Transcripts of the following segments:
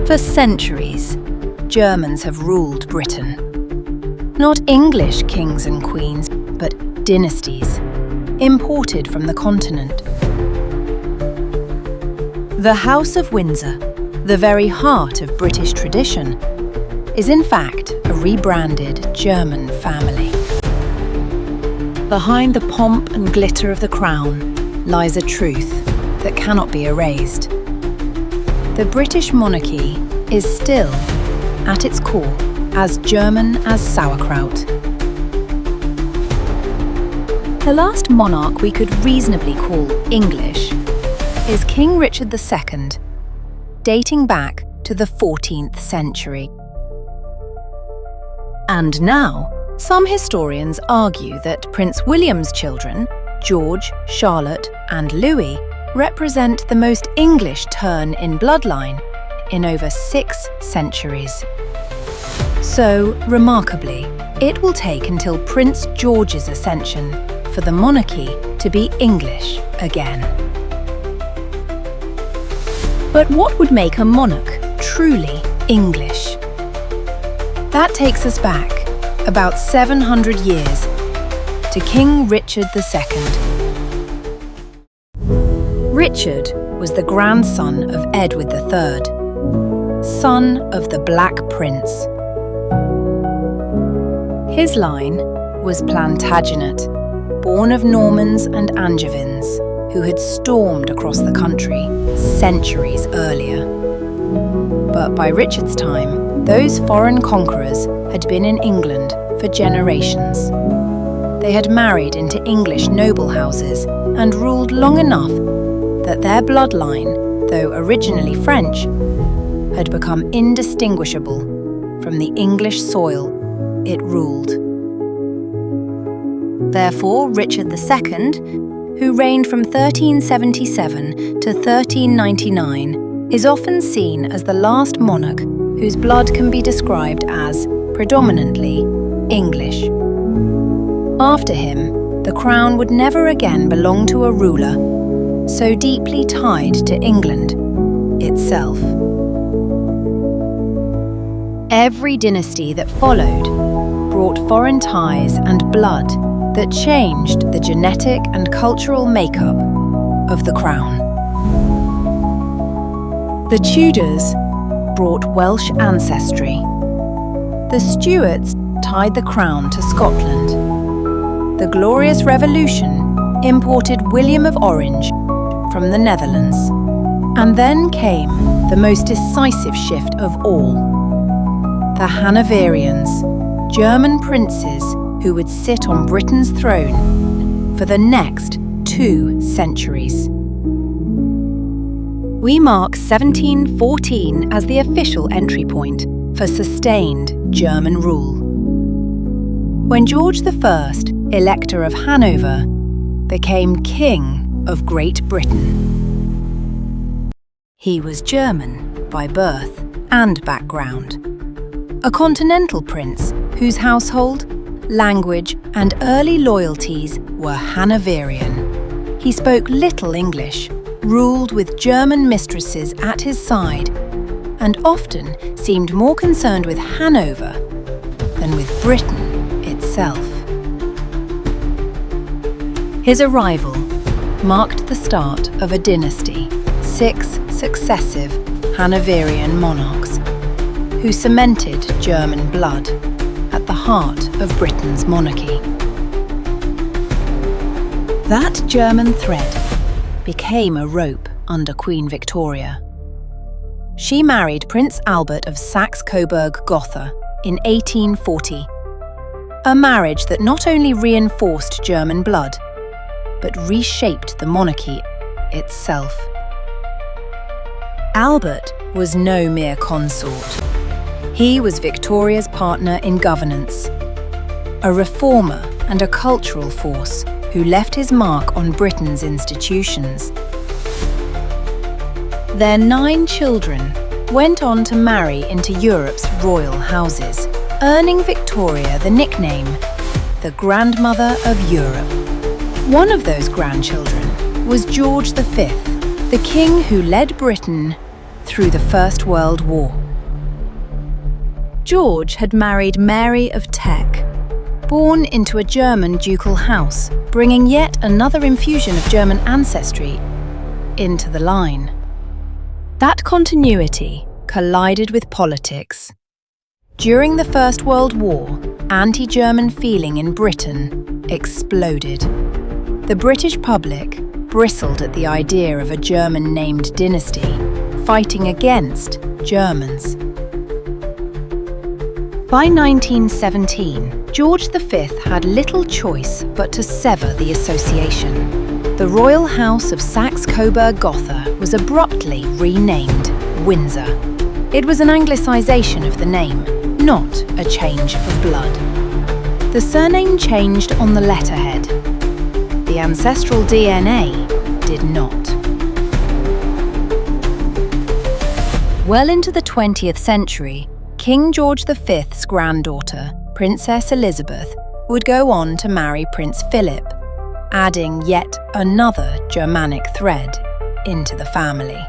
For centuries, Germans have ruled Britain. Not English kings and queens, but dynasties, imported from the continent. The House of Windsor, the very heart of British tradition, is in fact a rebranded German family. Behind the pomp and glitter of the crown lies a truth that cannot be erased. The British monarchy is still, at its core, as German as sauerkraut. The last monarch we could reasonably call English is King Richard II, dating back to the 14th century. And now, some historians argue that Prince William's children, George, Charlotte, and Louis, represent the most English turn in bloodline in over 6 centuries. So, remarkably, it will take until Prince George's ascension for the monarchy to be English again. But what would make a monarch truly English? That takes us back about 700 years to King Richard II. Richard was the grandson of Edward III, son of the Black Prince. His line was Plantagenet, born of Normans and Angevins, who had stormed across the country centuries earlier. But by Richard's time, those foreign conquerors had been in England for generations. They had married into English noble houses and ruled long enough that their bloodline, though originally French, had become indistinguishable from the English soil it ruled. Therefore, Richard II, who reigned from 1377 to 1399, is often seen as the last monarch whose blood can be described as predominantly English. After him, the crown would never again belong to a ruler so deeply tied to England itself. Every dynasty that followed brought foreign ties and blood that changed the genetic and cultural makeup of the crown. The Tudors brought Welsh ancestry. The Stuarts tied the crown to Scotland. The Glorious Revolution imported William of Orange from the Netherlands. And then came the most decisive shift of all. The Hanoverians, German princes who would sit on Britain's throne for the next 2 centuries. We mark 1714 as the official entry point for sustained German rule. When George I, Elector of Hanover, became King of Great Britain. He was German by birth and background, a continental prince whose household, language, and early loyalties were Hanoverian. He spoke little English, ruled with German mistresses at his side, and often seemed more concerned with Hanover than with Britain itself. His arrival marked the start of a dynasty, 6 successive Hanoverian monarchs, who cemented German blood at the heart of Britain's monarchy. That German thread became a rope under Queen Victoria. She married Prince Albert of Saxe-Coburg-Gotha in 1840, a marriage that not only reinforced German blood, but reshaped the monarchy itself. Albert was no mere consort. He was Victoria's partner in governance, a reformer and a cultural force who left his mark on Britain's institutions. Their 9 children went on to marry into Europe's royal houses, earning Victoria the nickname, the Grandmother of Europe. One of those grandchildren was George V, the king who led Britain through the First World War. George had married Mary of Teck, born into a German ducal house, bringing yet another infusion of German ancestry into the line. That continuity collided with politics. During the First World War, anti-German feeling in Britain exploded. The British public bristled at the idea of a German-named dynasty fighting against Germans. By 1917, George V had little choice but to sever the association. The royal house of Saxe-Coburg-Gotha was abruptly renamed Windsor. It was an anglicisation of the name, not a change of blood. The surname changed on the letterhead. The ancestral DNA did not. Well into the 20th century, King George V's granddaughter, Princess Elizabeth, would go on to marry Prince Philip, adding yet another Germanic thread into the family.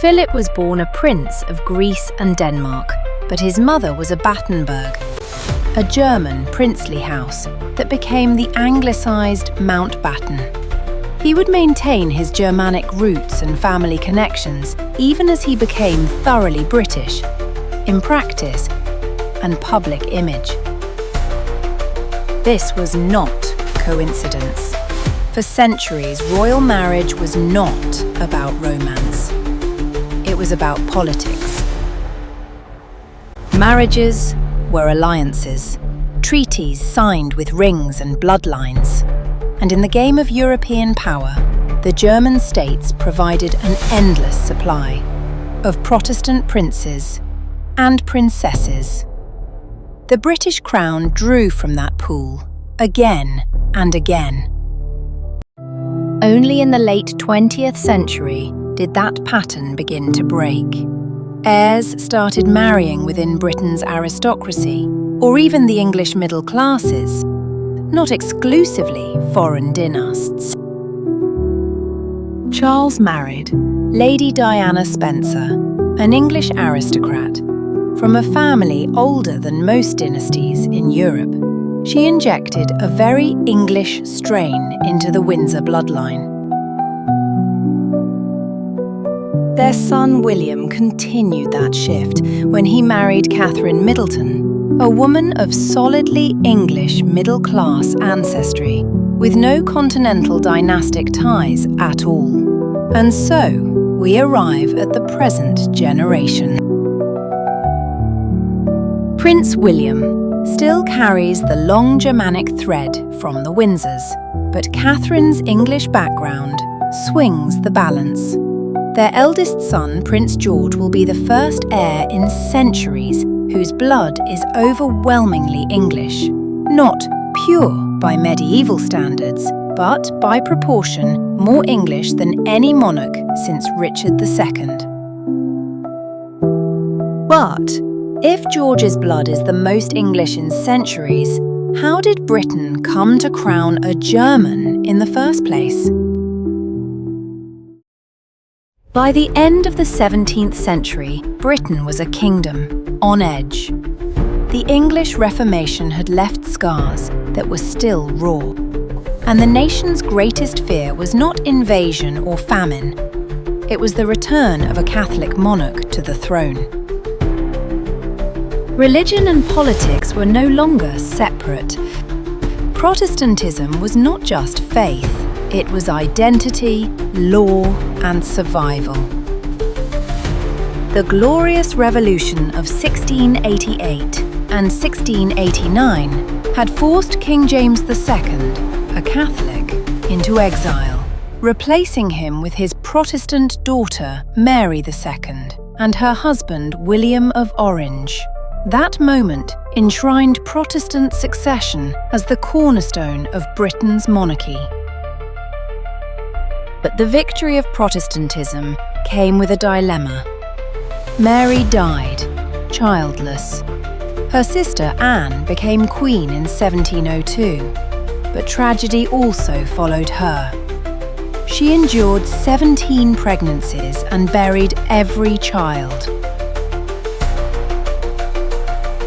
Philip was born a prince of Greece and Denmark, but his mother was a Battenberg, a German princely house that became the anglicised Mountbatten. He would maintain his Germanic roots and family connections even as he became thoroughly British, in practice and public image. This was not coincidence. For centuries, royal marriage was not about romance. It was about politics. Marriages were alliances, treaties signed with rings and bloodlines. And in the game of European power, the German states provided an endless supply of Protestant princes and princesses. The British crown drew from that pool again and again. Only in the late 20th century did that pattern begin to break. Heirs started marrying within Britain's aristocracy, or even the English middle classes, not exclusively foreign dynasts. Charles married Lady Diana Spencer, an English aristocrat. From a family older than most dynasties in Europe, she injected a very English strain into the Windsor bloodline. Their son William continued that shift when he married Catherine Middleton, a woman of solidly English middle-class ancestry, with no continental dynastic ties at all. And so, we arrive at the present generation. Prince William still carries the long Germanic thread from the Windsors, but Catherine's English background swings the balance. Their eldest son, Prince George, will be the first heir in centuries whose blood is overwhelmingly English, not pure by medieval standards, but by proportion more English than any monarch since Richard II. But if George's blood is the most English in centuries, how did Britain come to crown a German in the first place? By the end of the 17th century, Britain was a kingdom, on edge. The English Reformation had left scars that were still raw. And the nation's greatest fear was not invasion or famine. It was the return of a Catholic monarch to the throne. Religion and politics were no longer separate. Protestantism was not just faith. It was identity, law, and survival. The Glorious Revolution of 1688 and 1689 had forced King James II, a Catholic, into exile, replacing him with his Protestant daughter, Mary II, and her husband, William of Orange. That moment enshrined Protestant succession as the cornerstone of Britain's monarchy. But the victory of Protestantism came with a dilemma. Mary died, childless. Her sister Anne became queen in 1702, but tragedy also followed her. She endured 17 pregnancies and buried every child.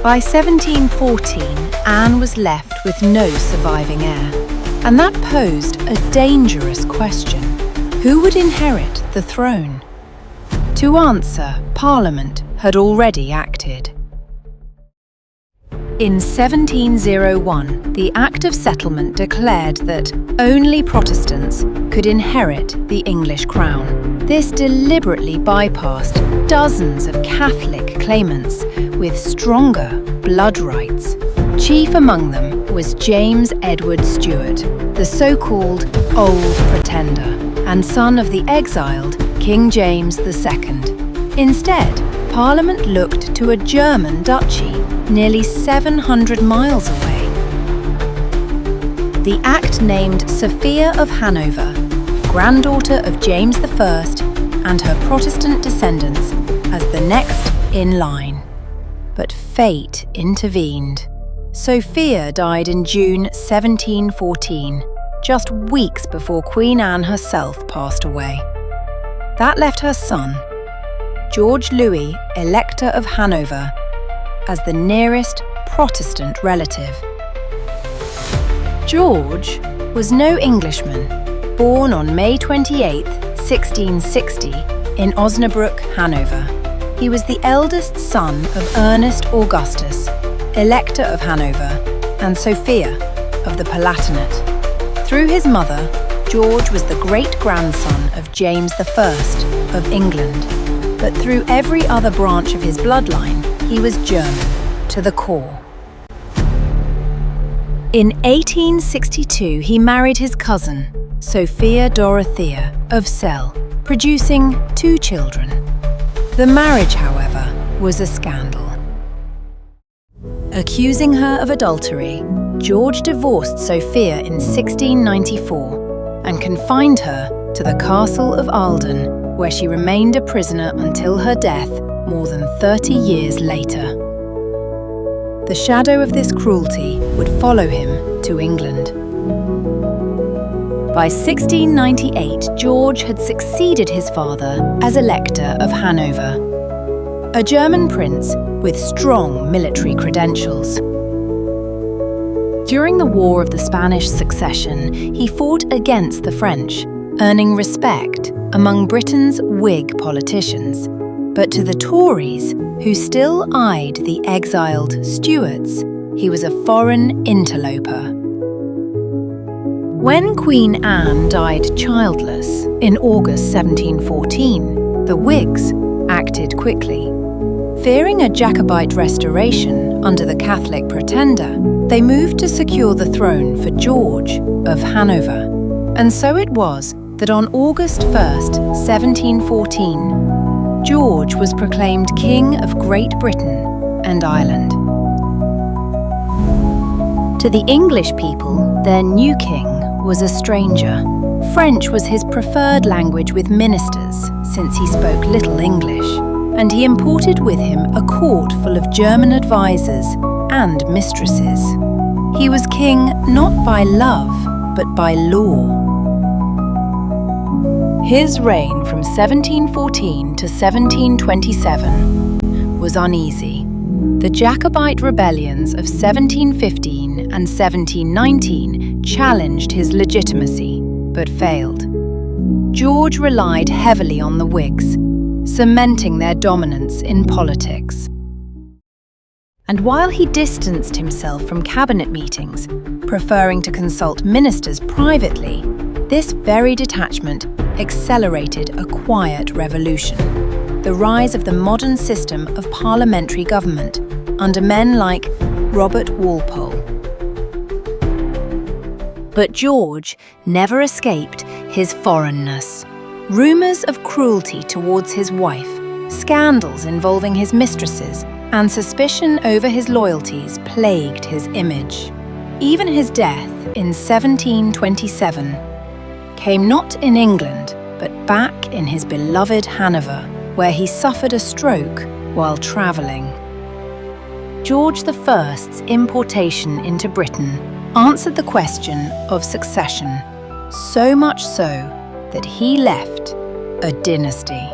By 1714, Anne was left with no surviving heir, and that posed a dangerous question. Who would inherit the throne? To answer, Parliament had already acted. In 1701, the Act of Settlement declared that only Protestants could inherit the English crown. This deliberately bypassed dozens of Catholic claimants with stronger blood rights. Chief among them was James Edward Stuart, the so-called Old Pretender, and son of the exiled King James II. Instead, Parliament looked to a German duchy nearly 700 miles away. The Act named Sophia of Hanover, granddaughter of James I and her Protestant descendants, as the next in line. But fate intervened. Sophia died in June 1714, just weeks before Queen Anne herself passed away. That left her son, George Louis, Elector of Hanover, as the nearest Protestant relative. George was no Englishman, born on May 28, 1660, in Osnabrück, Hanover. He was the eldest son of Ernest Augustus, Elector of Hanover, and Sophia of the Palatinate. Through his mother, George was the great-grandson of James I of England, but through every other branch of his bloodline, he was German to the core. In 1862, he married his cousin, Sophia Dorothea of Celle, producing 2 children. The marriage, however, was a scandal. Accusing her of adultery, George divorced Sophia in 1694 and confined her to the castle of Ahlden, where she remained a prisoner until her death more than 30 years later. The shadow of this cruelty would follow him to England. By 1698, George had succeeded his father as Elector of Hanover, a German prince with strong military credentials. During the War of the Spanish Succession, he fought against the French, earning respect among Britain's Whig politicians. But to the Tories, who still eyed the exiled Stuarts, he was a foreign interloper. When Queen Anne died childless in August 1714, the Whigs acted quickly. Fearing a Jacobite restoration under the Catholic Pretender, they moved to secure the throne for George of Hanover. And so it was that on August 1st, 1714, George was proclaimed King of Great Britain and Ireland. To the English people, their new king was a stranger. French was his preferred language with ministers, since he spoke little English, and he imported with him a court full of German advisors and mistresses. He was king not by love, but by law. His reign from 1714 to 1727 was uneasy. The Jacobite rebellions of 1715 and 1719 challenged his legitimacy, but failed. George relied heavily on the Whigs, cementing their dominance in politics. And while he distanced himself from cabinet meetings, preferring to consult ministers privately, this very detachment accelerated a quiet revolution, the rise of the modern system of parliamentary government under men like Robert Walpole. But George never escaped his foreignness. Rumours of cruelty towards his wife, scandals involving his mistresses, and suspicion over his loyalties plagued his image. Even his death in 1727 came not in England, but back in his beloved Hanover, where he suffered a stroke while travelling. George I's importation into Britain answered the question of succession, so much so that he left a dynasty.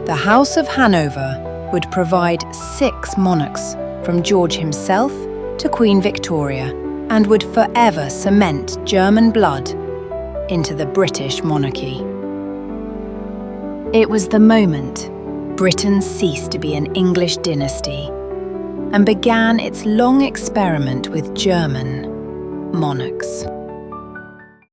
The House of Hanover would provide 6 monarchs, from George himself to Queen Victoria, and would forever cement German blood into the British monarchy. It was the moment Britain ceased to be an English dynasty and began its long experiment with German monarchs.